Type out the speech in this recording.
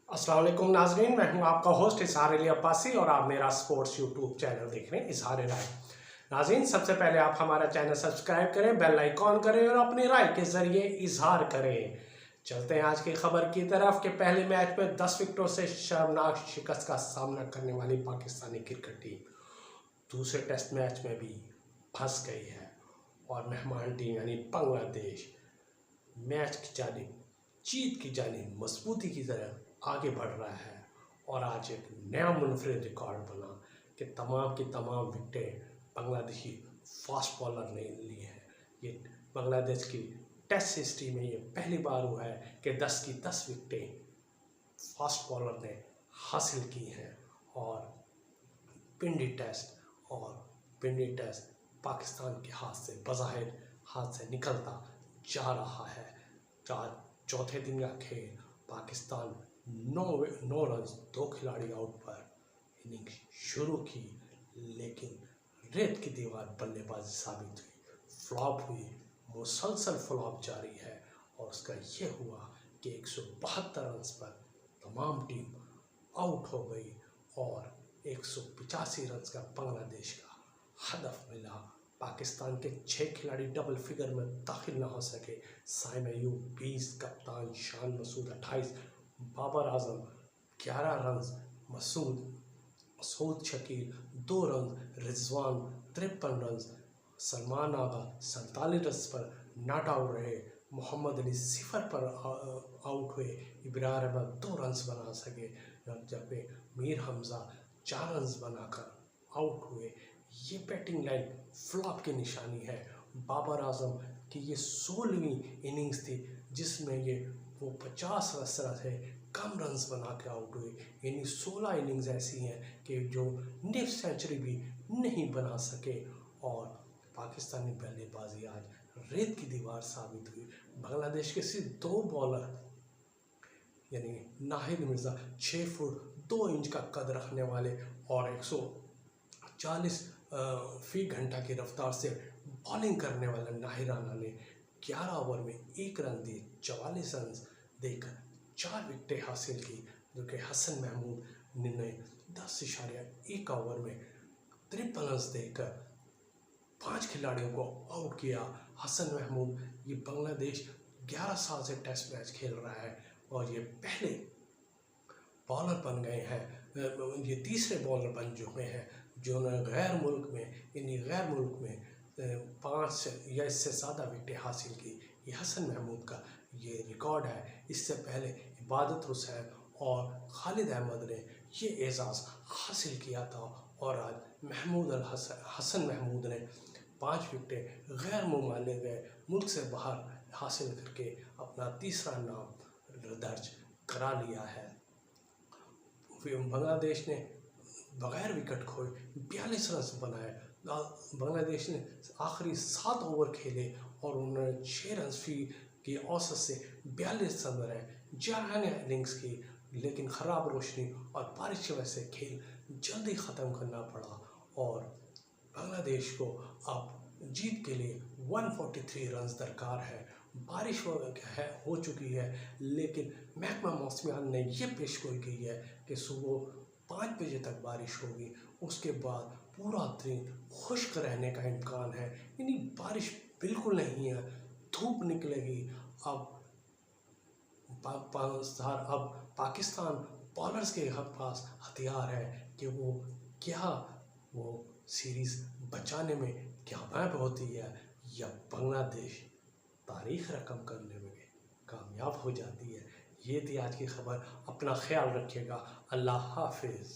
अस्सलाम वालेकुम नाजरीन, मैं हूं आपका होस्ट इजहार अली अब्बासी और आप मेरा स्पोर्ट्स यूट्यूब चैनल देख रहे हैं इजहार राय। नाजरीन, सबसे पहले आप हमारा चैनल सब्सक्राइब करें, बेल आइकॉन करें और अपनी राय के जरिए इजहार करें। चलते हैं आज की खबर की तरफ कि पहले मैच में 10 विकेटों से शर्मनाक शिकस्त का सामना करने वाली पाकिस्तानी क्रिकेट टीम दूसरे टेस्ट मैच में भी फंस गई है और मेहमान टीम यानी बांग्लादेश मैच की जानिब जीत की जानिब मजबूती की तरफ आगे बढ़ रहा है और आज एक नया मुनफरिद रिकॉर्ड बना कि तमाम की तमाम विकेटें बांग्लादेशी फास्ट बॉलर ने ली हैं। ये बांग्लादेश की टेस्ट हिस्ट्री में ये पहली बार हुआ है कि 10 की 10 विकेटें फास्ट बॉलर ने हासिल की हैं और पिंडी टेस्ट पाकिस्तान के हाथ से बज़ाहिर हाथ से निकलता जा रहा है। चौथे दिन का खेल पाकिस्तान 9 रन 2 खिलाड़ी आउट पर इनिंग शुरू की, लेकिन रेत की दीवार बल्लेबाजी साबित हुई, फ्लॉप हुई, मुसलसल फ्लॉप जारी है और उसका ये हुआ कि 172 रन पर तमाम टीम आउट हो गई और 185 रन का बांग्लादेश का हदफ मिला। पाकिस्तान के 6 खिलाड़ी डबल फिगर में दाखिल ना हो सके। साइम अयूब 20, कप्तान Shan Masood 28, Babar Azam 11 run, Masood Shakeel 2 run, Rizwan 53 run, Salman Agha 47 run पर नॉट आउट रहे, मोहम्मद अली 0 पर आउट हुए, इब्रार अहमद 2 रन बना सके, जबकि मीर हमजा 4 रन बनाकर आउट हुए। ये बैटिंग लाइन फ्लॉप की निशानी है। बाबर आजम की ये 16वीं इनिंग्स थी जिसमें वो 50 रन से कम रन्स बना के आउट हुए, यानी 16 इनिंग्स ऐसी हैं कि जो निफ सेंचुरी भी नहीं बना सके और पाकिस्तानी बल्लेबाजी आज रेत की दीवार साबित हुई। बांग्लादेश के सिर्फ 2 बॉलर यानी नाहिद मिर्ज़ा 6 फुट 2 इंच का कद रखने वाले और 140 फी घंटा की रफ्तार से बॉलिंग करने वाला नाहिद राना ने 11 ओवर में 1 रन दिए, 44 रन देकर 4 विकेटें हासिल की, जो कि हसन महमूद ने 10.1 ओवर में 53 रन देकर 5 खिलाड़ियों को आउट किया। हसन महमूद ये बांग्लादेश 11 साल से टेस्ट मैच खेल रहा है और ये पहले बॉलर बन गए हैं, ये तीसरे बॉलर बन चुके हैं जिन्होंने गैर मुल्क में 5 या इससे ज़्यादा विकेटें हासिल की। ये हसन महमूद का ये रिकॉर्ड है। इससे पहले इबादत हुसैन और खालिद अहमद ने ये एजाज़ हासिल किया था और आज हसन महमूद ने 5 विकेटें गैर मुल्क से बाहर हासिल करके अपना तीसरा नाम दर्ज करा लिया है। बांग्लादेश ने बगैर विकेट खोए 42 रन बनाए। बांग्लादेश ने आखिरी 7 ओवर खेले और उन्होंने 6 रन फी की औसत से 42 रन बनाए। जारहाना इनिंग्स की, लेकिन ख़राब रोशनी और बारिश की वजह से खेल जल्दी ख़त्म करना पड़ा और बांग्लादेश को अब जीत के लिए 143 रन दरकार है। बारिश हो चुकी है, लेकिन महकमा मौसमियात ने यह पेशगोई की है कि सुबह 5 बजे तक बारिश होगी, उसके बाद पूरा दिन खुश्क रहने का इम्कान है, यानी बारिश बिल्कुल नहीं है, धूप निकलेगी। अब पाकिस्तान बॉलर्स के पास हथियार है कि वो सीरीज़ बचाने में कामयाब होती है या बांग्लादेश तारीख रकम करने में कामयाब हो जाती है। ये थी आज की खबर। अपना ख्याल रखिएगा। अल्लाह हाफिज़।